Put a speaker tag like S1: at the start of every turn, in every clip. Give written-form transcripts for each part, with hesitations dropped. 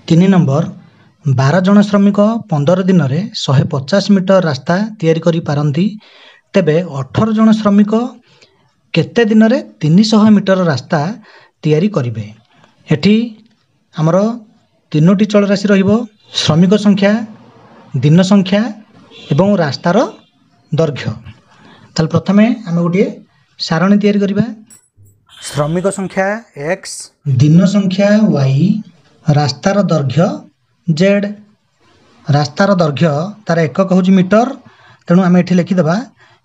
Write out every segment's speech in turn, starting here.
S1: तीन नंबर 12 जन श्रमिक 15 दिन में 150 मीटर रास्ता तैयारी करि पारंती तेबे 18 जन श्रमिक केते दिन में 300 मीटर रास्ता तैयारी करिवे। एठी हमर तीनोटी चल राशि रहिबो श्रमिक संख्या, दिन संख्या एवं रास्तार दैर्घ्य। ताल प्रथमे आम गोटे सारणी तैयारी करिबा। श्रमिक संख्या x, दिन संख्या y, रास्तार दैर्घ्य z। रास्तार दैर्घ्य तार एकक हूँ मीटर, तेणु आम एठी लिखिदेबा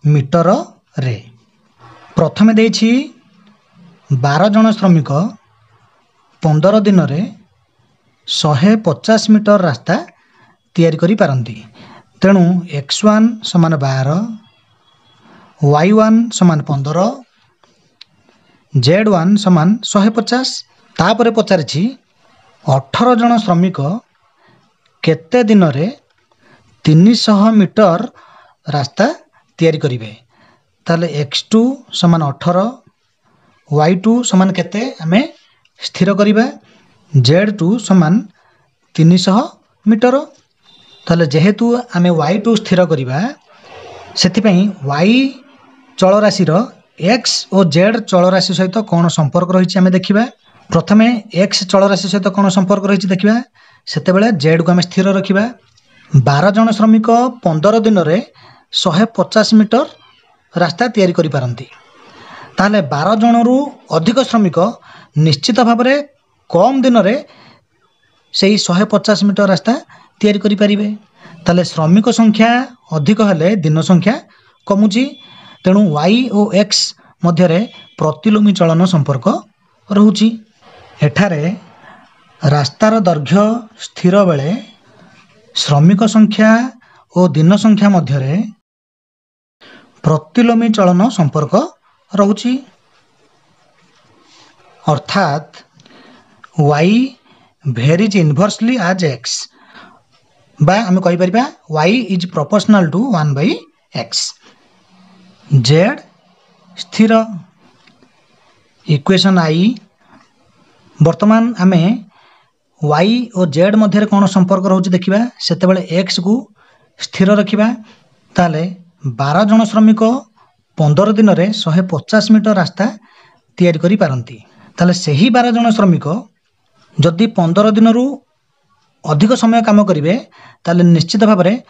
S1: मीटर रे। प्रथमे देछि 12 जन श्रमिक 15 दिन में 150 मीटर रास्ता तैयारी करि पारंती, तेणु x1 समान 12, y1 समान 15, z1 समान 150। तापर पचारिछि 18 जन श्रमिक केते दिन में 300 मीटर रास्ता तैयारी करिवे। ताले x2 समान 18, y2 समान केते आमे स्थिर करिबा, z2 समान 300 मीटर। ताले जेहेतु आमे y2 स्थिर करिबा सेति पई y चल राशि रो x और z चल राशि सहित कोन संपर्क रहिछि आमे देखिबा। प्रथमे x चल राशि सहित कोन संपर्क रहिछि देखिबा, सेते बेले z को आमे स्थिर रखिबा। 12 जन श्रमिक 15 दिन में 150 मीटर रास्ता तैयारी करि पारंती, ताले 12 जन रु अधिक श्रमिक निश्चित भाव में कम दिन में से 150 मीटर रास्ता तैयारी करि पारिबे। ताले श्रमिक संख्या अधिक हेले दिन संख्या कमुची, तेणु y और x मध्य प्रतिलोमी चलन संपर्क रहुची। एठारे रास्तार दैर्घ्य स्थिर बेले श्रमिक संख्या और दिन संख्या मध्य प्रतिलोमी चलन संपर्क रहुची, अर्थात y varies inversely as x बा आमे कहि परिबा y is proportional to 1/x। z स्थिर इक्वेशन आई। वर्तमान आमे y और z मध्य कौन संपर्क रोचे देखिबा, सेते बेले x को स्थिर रखिबा। ताले 12 जन श्रमिक 15 दिन में 150 मीटर रास्ता तैयारी करि पारंती, ताले सेही 12 जन श्रमिक जदि 15 दिन रु अधिक समय काम करिवे ताले निश्चित भाव में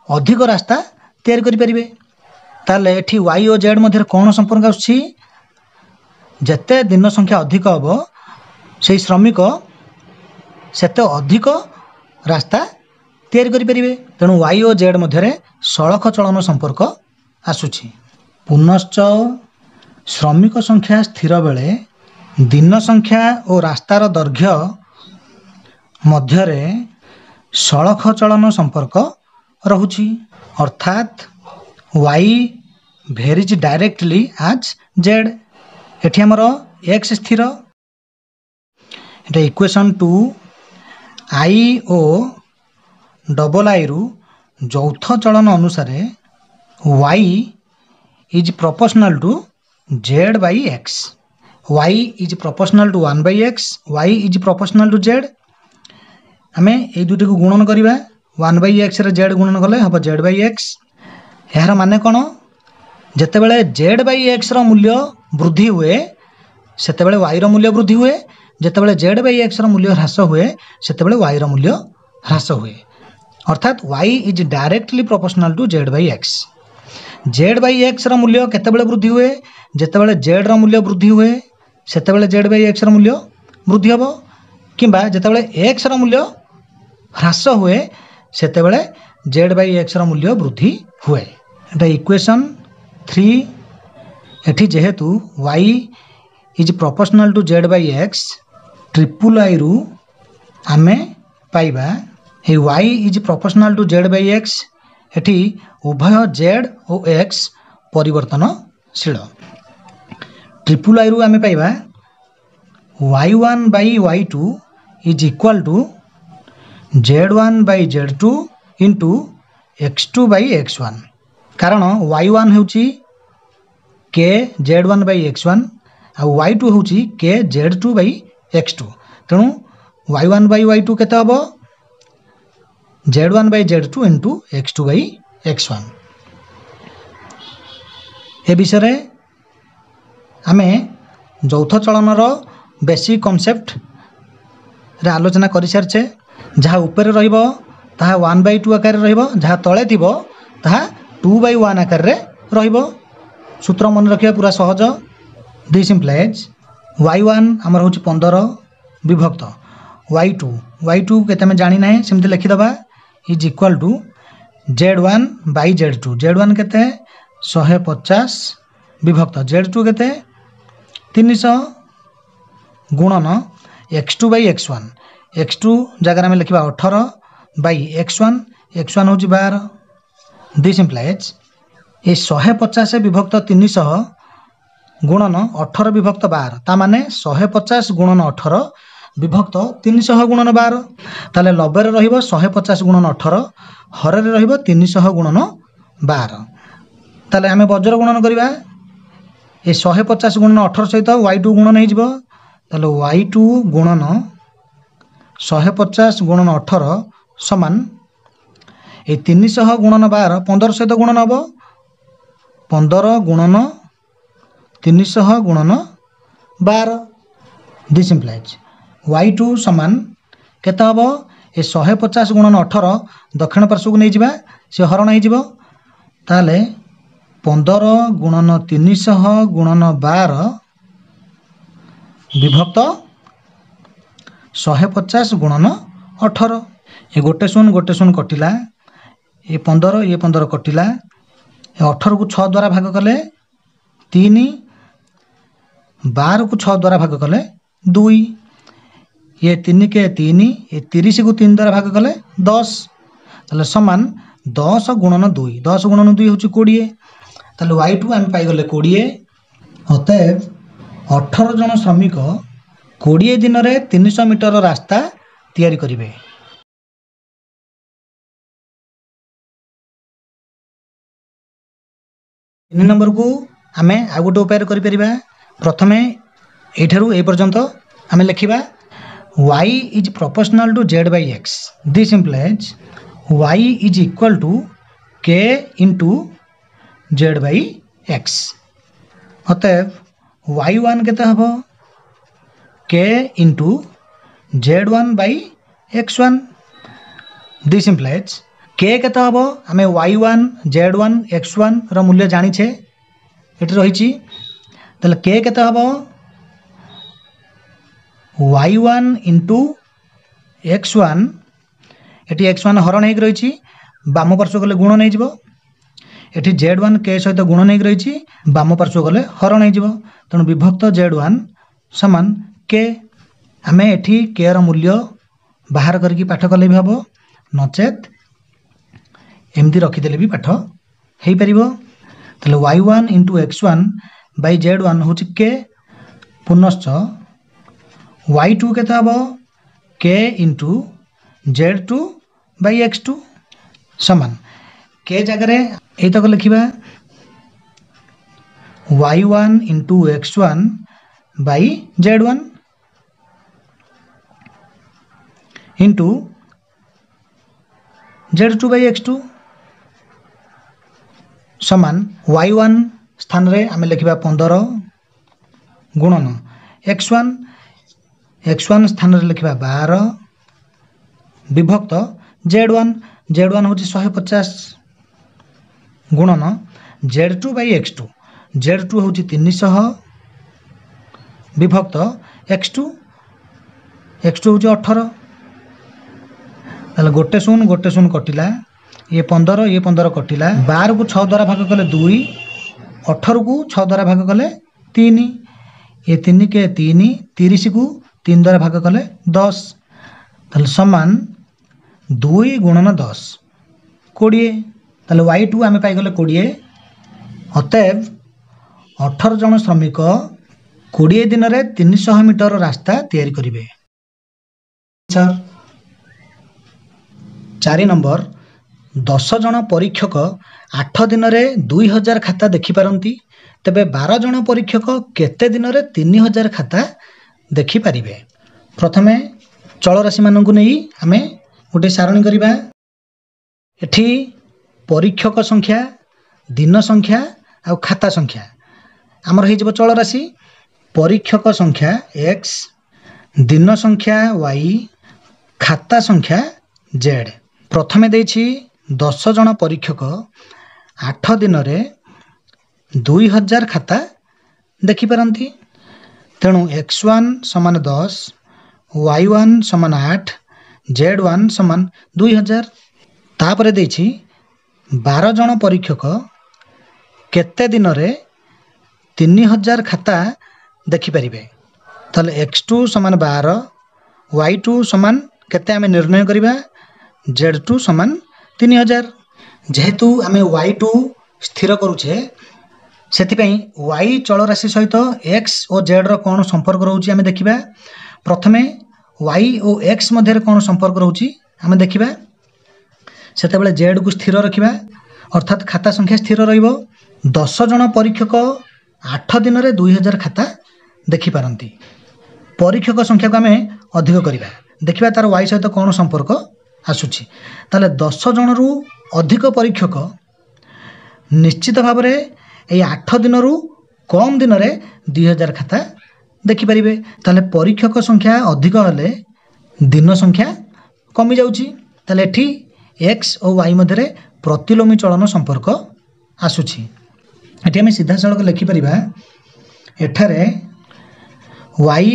S1: अधिक रास्ता तैयारी करि परिबे। ताले एठी y और z मध्य कौन संपर्क आछि, जेते दिन संख्या अधिक हबो से श्रमिक सेते अधिक रास्ता तैयारी करि परिबे, तेणु y और z मध्य सड़क चलन संपर्क आसुछि। पुनश्च श्रमिक संख्या स्थिर बेले दिन संख्या और रास्तार दैर्घ्य मध्य सड़क चलन संपर्क रहुछि, अर्थात y varies directly as z। एठी हमर x स्थिर, एटा इक्वेशन 2 i ओ डबल i रु चौथ चलन अनुसार y is proportional to z by x, y is proportional to 1/x, y is proportional to z। आमे ए दुटी को गुणन करिबा, 1/x रे z गुणन कले हबो z/x। यार माने कोन, जेते बेले z/x रो मूल्य वृद्धि हुए सेते बेले y रो मूल्य वृद्धि हुए, जेते बेले z/x रो मूल्य ह्रास हुए सेते बेले y रो मूल्य ह्रास हुए, अर्थात y is directly proportional to z/x। z/x रो मूल्य केते बेले वृद्धि हुए, जेते बेले z रो मूल्य वृद्धि हुए सेते बेले z/x रो मूल्य वृद्धि हबो, किंबा जेते बेले x रो मूल्य ह्रास हुए सेते बेले z/x रो मूल्य वृद्धि हुए। एटा इक्वेशन 3। एठी जेहेतु y is proportional to z/x, triple i रु आमे पाइबा ए y is proportional to z/x। एठी उभय z और x परिवर्तनशील। ट्रिपल i रु आमे पाइबा y1 by y2 is equal to z1 by z2 into x2 by x1। कारण y1 होची k z1 by x1 uh y2 होची k z2 by x2, तेणु y1 by y2 केते हबो z1 by z2 into x2 by x1। ए विषय आमे चौथ चलनर basic concept रे आलोचना करि सारछे। जहाँ ऊपर रहिबो ताहा 1/2 आकार रहिबो, जहाँ तळे थिबो ताहा 2/1 आकार रे रहिबो। सूत्र मन रखिया पूरा सहज। दिस इम्प्लाइज y1 हमर होची 15 विभक्त y2 केते में जानि नै, सेमते लिखि दबा is equal to z1 by z2। z1 केते 150 विभक्त z2 केते 300 गुणन x2 by x1। x2 जगह में लिखा 18 by x1 हूँ 12। दिस इम्प्लाइज ये 150 विभक्त 300 गुणन 18 विभक्त 12 ता माने 150 गुणन 18 विभक्त 300 गुणन 12। ताले 90 रे रहिबो 150 गुणन 18, हर रे रहिबो 300 गुणन 12। ताले आमे वज्र गुणन करिबा। ये 150 गुणन 18 सहित y2 गुणन हो जिवो। ताले y2 गुणन 150 गुणन 18 समान ये 300 गुणन 12 15 सहित गुणन हबो 15 गुणन 300 गुणन 12। दिस इम्प्लाइज y2 समान केते हबो ये 150 गुणन 18 दक्षिण पार्श्व को नै जिबा से हरण हो जिवो। ताले 15 गुणन 300 गुणन 12 विभक्त 150 गुणन 18। ये गोटे शून कटिला, ये 15 कटिला, ये 18 को 6 द्वारा भाग कले 3, 12 को 6 द्वारा भाग कले 2, ये 3 के 3, ये 30 को 3 द्वारा भाग कले 10। ताले समान 10 गुणन 2, 10 गुणन 2 होची 20। ताले y2 हम पाई गले 20। अतएव 18 जन श्रमिक 20 दिन रे 300 मीटर रास्ता तैयारी करिवे। 3 नंबर को आमे आ गोटे उपाय करि परिबा। प्रथमे एठारु ए पर्यंत आमे लिखिबा y is proportional to z by x। This implies y is equal to k into z by x। अतएव y1 केते हबो k into z1 by x1। This implies k केते हबो आमे y1 z1 x1 रो मूल्य जानि छे एठी रहिची। तले k केते हबो y1 into x1। एठी x1 हरण हेक रहिची, बाम पार्श्व गले गुण नै जिवो। एठी z1 k सहित गुण नै रहिची, बाम पार्श्व गले हरण नै जिवो। तनु विभक्त z1 समान k। आमे एठी k रो मूल्य बाहर करके पाठ कले भी हबो, नचेत एमती रखी देले भी पाठ हेई परिबो। तले y1 into x1 by z1 होची k। पुनश्च y2 केते हबो k into z2 by x2 समान k जगह रे एई तक लिखिबा y1 into x1 by z1 into z2 by x2 समान y1 स्थान रे आमे लिखिबा 15 गुणन x1 स्थान रे लिखिबा 12 विभक्त z1 होची 150 गुणन z2 by x2 होची 300 विभक्त x2 होची 18। ताले गोटे शून कटिला, ये 15 कटिला, 12 को 6 द्वारा भाग कले 2, 18 को 6 द्वारा भाग कले 3, ये 3 के 3, 30 को 3 द्वारा भाग कले 10। ताले समान 2 गुणन 10 20। ताले y2 आमे पाई गले 20। अतएव 18 जन श्रमिक 20 दिन रे 300 मीटर रास्ता तैयारी करिवे। 4 नंबर 10 जन परीक्षक 8 दिन रे 2000 खाता देखि पारंती, तबे 12 जन परीक्षक केते दिन रे 3000 खाता देखि पारिबे। प्रथमे चल राशि मानक नहीं आम गोटे सारणी करवा। एठी परीक्षक संख्या, दिन संख्या आ खाता संख्या आमर हो चल राशि। परीक्षक संख्या x, दिन संख्या y, खाता संख्या z। प्रथमे देछि 10 जन परीक्षक 8 दिन रे 2000 खाता देखिपारती। तेणु x1 समान 10, y1 समान 8, z1 समान 2000। तापर देछि 12 जन परीक्षक केते दिन रे 3000 खाता देखिपारिबे। ताले x2 समान 12, y2 समान केते आमे निर्णय करिबा, z2 समान 3000। जेहेतु आमे y2 स्थिर करूछे सेतिपई y चल राशि सहित x और z रो कोन संपर्क रहउची आमे देखिबा। प्रथमे y और x मध्य रे कोन संपर्क रहउची आमे देखिबा। सेते बेले z को स्थिर रखिबा अर्थात खाता संख्या स्थिर रहिबो। 10 जन परीक्षक 8 दिन रे 2000 खाता देखि पारंती। परीक्षक संख्या को आमे अधिक करिबा, देखिबा तार y सहित कोन संपर्क आसुची। ताले 10 जन रु अधिक परीक्षक निश्चित भाव रे ए 8 दिन रु कम दिन रे 2000 खाता देखि परिबे। ताले परीक्षक संख्या अधिक हले दिन संख्या कमी जाउची। ताले एठी x और y मध्य रे प्रतिलोमी चलन संपर्क आसुची। एठी हम सीधा सड़क लिखि परिबा एठारे y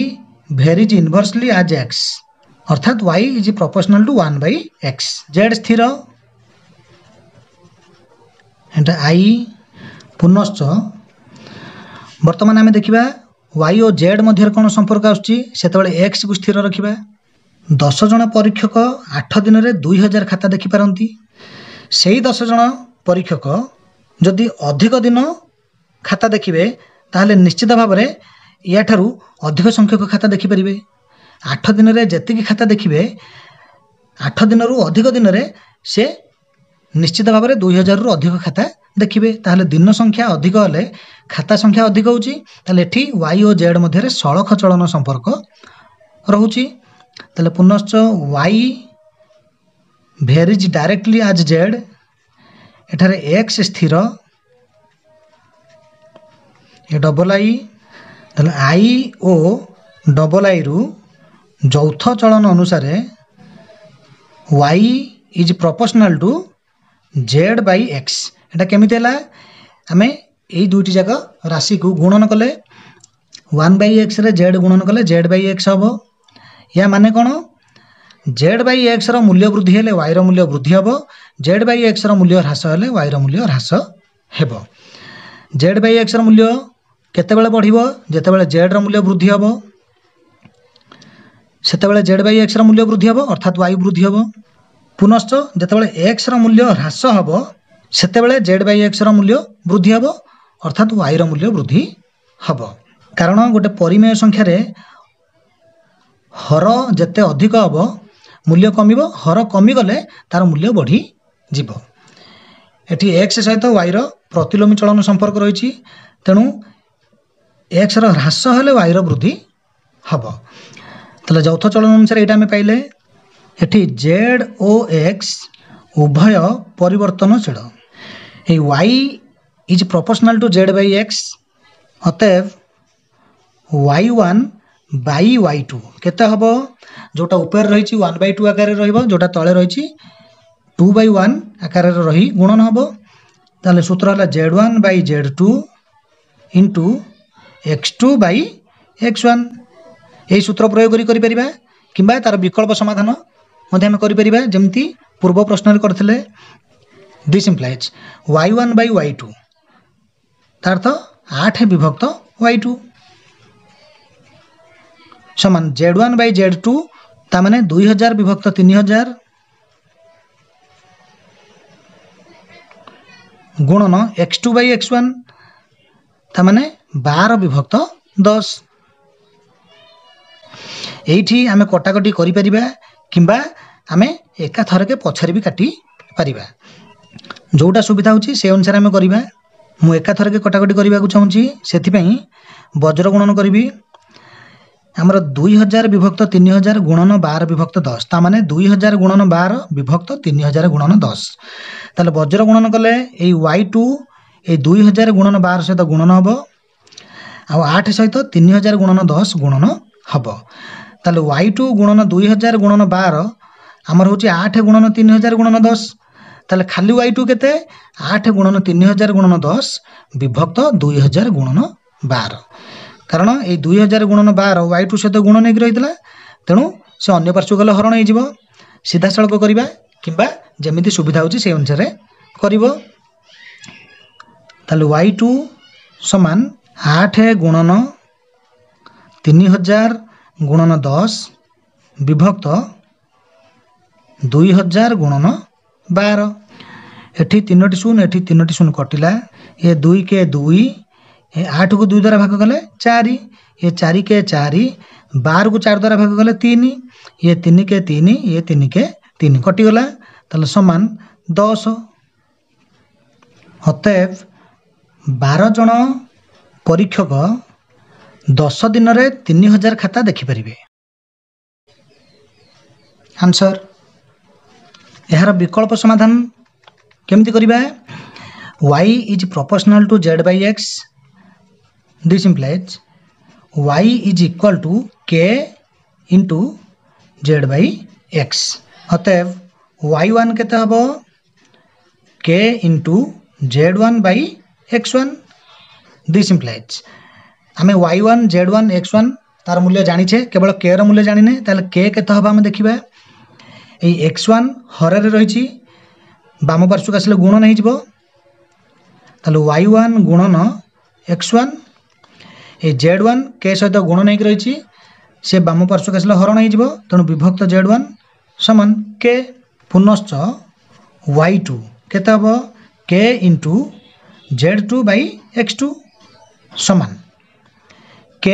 S1: varies inversely as x अर्थात y is proportional to 1/x। z स्थिर एटा i पुनश्च वर्तमान आमे देखिबा y और z मध्य कोन संपर्क आउची सेतबेले x को स्थिर रखिबा। 10 जन परीक्षक 8 दिन रे 2000 खाता देखि पारंती। सेही 10 जन परीक्षक जदि अधिक दिन खाता देखिबे ताहले निश्चित भाव रे या ठारू अधिक संख्यक खाता देखि परिबे। 8 दिन रे जतिकि खाता देखिबे 8 दिन रु अधिक दिन रे से निश्चित भाव रे 2000 रु अधिक खाता देखिबे। ताहले दिन संख्या अधिक हले खाता संख्या अधिक होउची। ताहले एठी y और z मध्य रे सळख चलन संपर्क रहउची। ताहले पुनश्च y varies directly as z एठारे x स्थिर ए डबल i ताहले i ओ डबल i रु चौथ चलन अनुसार y is proportional to z by x। एटा केमिति हला आमे एई दुईटी जाक राशि को गुणन कले 1/x रे z गुणन कले z/x हबो। या माने कोन z/x रो मूल्य वृद्धि हेले y रो मूल्य वृद्धि हबो, z/x रो मूल्य ह्रास हेले y रो मूल्य ह्रास हेबो। z/x रो मूल्य केते बेले बढ़िबो जेते बेले z रो मूल्य वृद्धि हबो सेते बेले z/x रो मूल्य वृद्धि हबो अर्थात y वृद्धि हबो। पुनश्च जेते बेले x रो मूल्य ह्रास हबो सेते बेले z/x रो मूल्य वृद्धि हबो अर्थात y रो मूल्य वृद्धि हबो। कारण गोटे परिमेय संख्या रे हर जेते अधिक हबो मूल्य कमिबो, हर कमी गले तार मूल्य बढ़ी जिवो। एठी x सहित y रो प्रतिलोमी चलन संपर्क रहिछि। तेणु x रो ह्रास हेले y रो वृद्धि हबो। तले चौथ चलन अनुसार एटा हम पाइले एठी z ओ x उभय परिवर्तनशील। ए y is proportional to z/x अतएव y1 by y2 केते हबो जोटा ऊपर रहिछि 1/2 आकार रे रहइबो, जोटा तळे रहिछि 2/1 आकार रे रही गुणन हबो। ताले सूत्र हला z1 by z2 into x2 by x1। एही सूत्र प्रयोग करि परिबा किबा तार विकल्प समाधान मध्ये हम करि परिबा जेमति पूर्व प्रश्न रे करथिले। This implies y1 by y2 तार अर्थ 8 विभक्त y2 समान z1 by z2 ता माने 2000 विभक्त 3000 गुणन x2 by x1 ता माने 12 विभक्त 10। एठी आमे कटाकटी करि परिबा किबा आमे एका थरके पछरे भी काटी परिबा, जोटा सुविधा होची से अनुसार आमे करिबा। मु एका थरके कटाकटी करिबा को चाहूची सेति पई वज्र गुणन करिबी आमर 2000 विभक्त 3000 गुणन 12 विभक्त 10 ता माने 2000 गुणन 12 विभक्त 3000 गुणन 10 ताले वज्र गुणन कले एई y2 ए 2000 गुणन 12 सहित गुणन हबो आ 8 सहित 3000 गुणन 10 गुणन हबो ताले y2 गुणन 2000 गुणन 12 आमर होची 8 गुणन 3000 गुणन 10 ताले खाली y2 केते 8 गुणन 3000 गुणन 10 विभक्त 2000 गुणन 12 कारण ये 2000 गुणन 12 y2 सहित गुण नहीं रही तेणु से अन्य पार्श्व गले हरण हो सीधा सड़क करवा किंबा जमी सुविधा होची से अनुसार करिवो ताले y2 समान 8 गुणन 3000 गुणन 10 विभक्त 2000 गुणन 12 एठी 3टी शून्य एठी 3टी शून्य कटिला ये 2 के 2 ये 8 को 2 द्वारा भाग कले 4 ये 4 के 4 12 को 4 द्वारा भाग कले 3 ये 3 के 3 ये 3 के 3 कटिगला ताले समान 10 अतएव 12 जन परीक्षक 10 दिन रे 3000 खाता देखि परिबे। आंसर यार विकल्प समाधान केमती करिबा y is proportional to z by x. This implies y is equal to k into z by x. अतएव y1 केते हबो k into z1 by x1. This implies आमे y1 z1 x1 तार मूल्य जानी छे केवल k र मूल्य जानी ने ताले k केते हबो आमे देखिबा ए x1 हर रे रहिछि बाम पार्श्व आसले गुण नहीं जिवो ताले y1 गुणन x1 ए z1 k सहित गुण नहीं रही से बाम पार्श्व आसले हरण हो तेणु विभक्त z1 समान k पुनश्च y2 केते हबो k into z2 by x2 समान k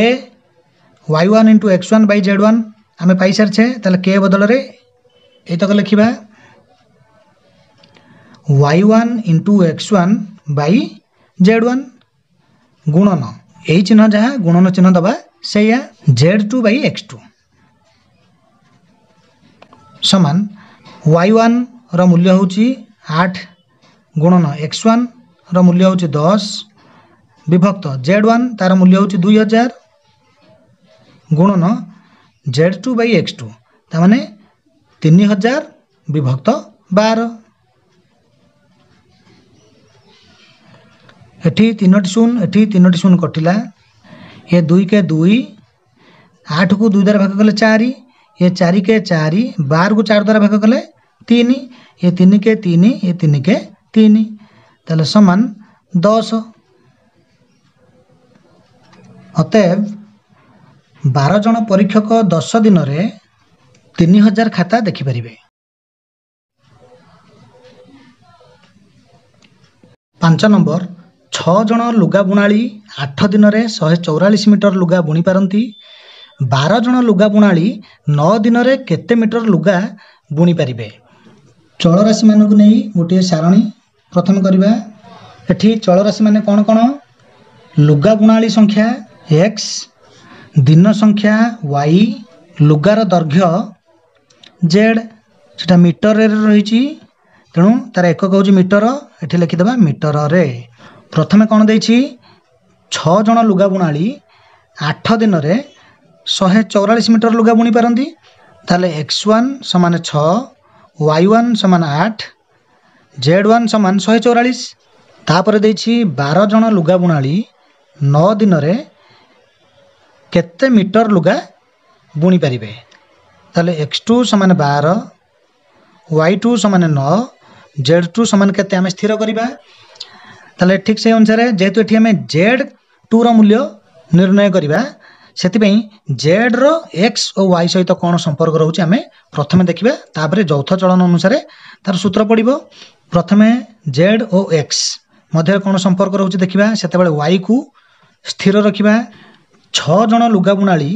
S1: y1 into x1 by z1 आमे पाई सारछे ताले k बदल रे एतक लिखिबा y1 into x1 by z1 गुणन यही चिन्ह जहाँ गुणन चिन्ह दबा से z2 by x2 समान y1 रो मूल्य होची 8 गुणन x1 रो मूल्य होची 10 विभक्त z1 तार मूल्य होची 2000 गुणन z2 by x2 ता माने 3000 विभक्त 12 एठी 3टी शून्य एठी 3टी शून्य कटिला ये 2 के 2 8 को 2 द्वारा भाग कले 4 ये 4 के 4 12 को 4 द्वारा भाग कले 3 ये 3 के 3 ये 3 के 3 ताले समान 10 अतएव 12 जन परीक्षक 10 दिन रे 3000 खाता देखि परिबे। 5 नंबर 6 जन लुगा बुणाली 8 दिन रे 144 मीटर लुगा बुणी पारंती 12 जन लुगा बुणाली 9 दिन रे केते मीटर लुगा बुणी पारिबे। चल राशि मानक नहीं गोटे सारणी प्रथम करबा एठी चल राशि माने कोन कोन लुगा बुणाली संख्या x दिन संख्या y लुगार दैर्घ्य z सेटा मीटर रे रहिछि तेणु तार एकक होछि मीटर एठी लिखिदबा मीटर रे। प्रथमे कौन देछि 6 जन लुगा बुणाली 8 दिन रे 144 मीटर लुगा बुणी पारंती ताले x1 समान 6 y1 समान 8 z1 समान 144 तापर देछि 12 जन लुगा बुणाली 9 दिन रे केते मीटर लुगा बुणी पारिबे ताले x2 समान 12 y2 समान 9 z2 समान केते आमे स्थिर करिबा ताले ठीक से अनुसार जेहेतु एठी हमें z2 रो मूल्य निर्णय करिबा सेति पई z रो x और y सहित कोन संपर्क रहउची हमें प्रथमे देखिबा तापरे चौथ चलन अनुसार तार सूत्र पडिबो। प्रथमे z और x मध्य कोन संपर्क रहउची देखिबा सेते बेले y को स्थिर रखिबा 6 जन लुगा बुणाली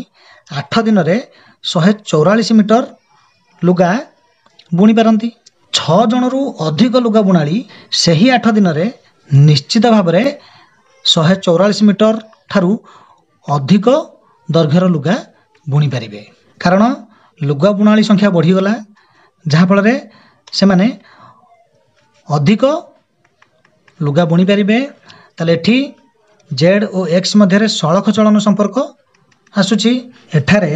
S1: 8 दिन रे 144 मीटर लुगा बुणी पारंती 6 जन रु अधिक लुगा बुणाली सही 8 दिन रे निश्चित भाव में 144 मीटर ठारू अधिक दैर्घ्यर लुगा बुणी पारिबे कारण लुगा बुणाली संख्या बढ़ीगला जहाँ फल से माने अधिक लुगा बुणी पारिबे। ताले एठी जेड और एक्स मध्य सड़क चलन संपर्क आसुची। एठारे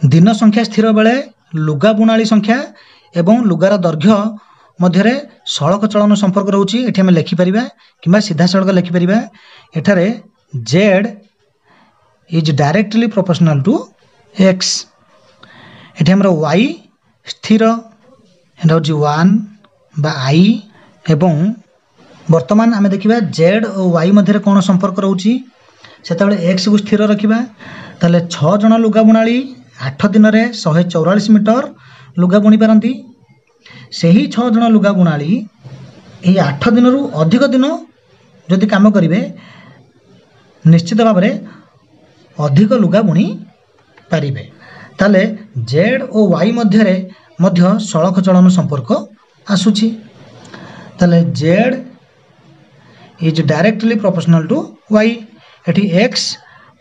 S1: दिन संख्या स्थिर बेले लुगा बुणाली संख्या एवं लुगार दैर्घ्य मध्य सड़क चलन संपर्क रोची। एठी हमें लिखि परिबा किंबा सीधा सड़क लिखि परिबा। एठारे Z is directly proportional to X. एठी हमर वाई स्थिर एंड होची 1 बा आई एवं वर्तमान आम देखा जेड और वाई मध्य कौन संपर्क रोची से एक्स को स्थिर रखा ताले 6 जन लुगा बुणाली 8 दिन में 144 मीटर लुगा बुणी पारती। से ही 6 जन लुगा बुणाली ये 8 दिन रु अधिक दिन जदि काम करेंगे निश्चित भाव में अधिक लुगा बुणी पारे। ताले जेड और वाई मध्य सड़क चलन संपर्क आसुची। ताले Z is directly proportional to Y. एटी एक्स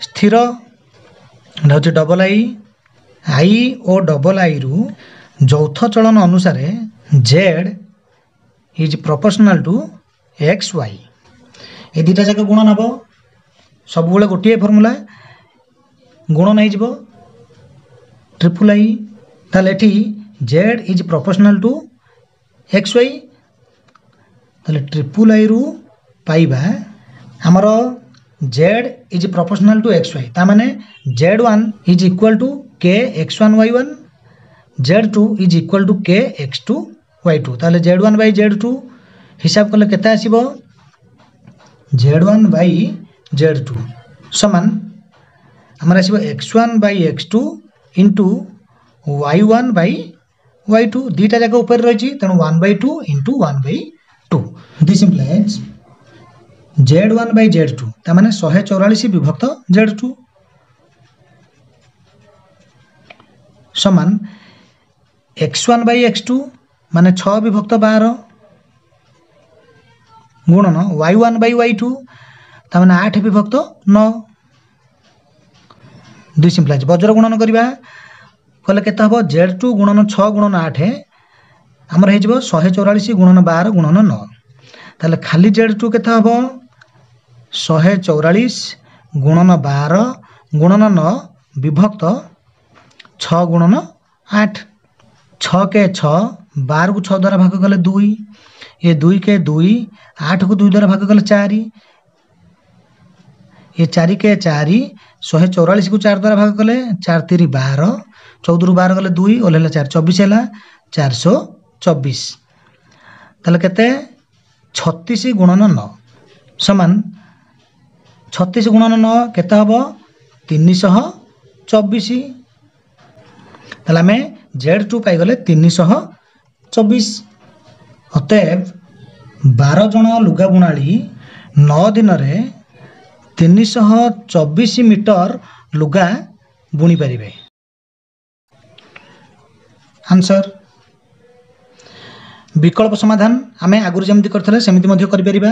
S1: स्थिर होची डबल आई और डबल आई रु यौथ चलन अनुसार Z is proportional to X Y. ये दुटा जाक गुणन हम सब गोटे फर्मूला गुणन हो ट्रिपल आई। ताले एटी Z is proportional to X Y. ताले ट्रिपल आई रु पाइबा हमर Z is proportional to X Y ताने Z1 इज इक्वल टू के x1 y1 Z2 is equal to के x2 y2। ताले Z1 बाई Z2 हिसाब कले केते आसीबो Z1 बाई Z2 समान हमर आसीबो x1 by x2 into y1 by y2 दुटा जाक ऊपर रही तेणु 1/2 into 1/2 this implies Z1 by Z2 तामाने 144 विभक्त Z2 समान x1 बाई x2 माने 6 विभक्त 12 गुणन y1 बाई y2 तामाने 8 विभक्त 9 दुई सिंप्लाइज बज्र गुणन करबा कले केते हबो Z2 गुणन 6 गुणन 8 हमर हे जबो 144 गुणन 12 गुणन 9 ताले खाली Z2 केते हबो 144 गुणन 12 गुणन 9 विभक्त 6 गुणन 8 6 के 6 12 को 6 द्वारा भाग कले 2 ये 2 के 2 8 को 2 द्वारा भाग कले 4 ये 4 के 4 144 को 4 द्वारा भाग कले 4 3 12 14 रु 12 गले 2 ओल्हेला 4 24 है 424 ताले केते 36 गुणन 9 समान 36 गुणन 9 केते हबो 324 ताले हमें Z2 पाई गले 324 अतएव 12 जन लुगा बुणाली 9 दिन रे 324 मीटर लुगा बुणी पारिबे। आंसर विकल्प समाधान आमे आगुरी जमती करथले सेमिति मध्य करि परिबा।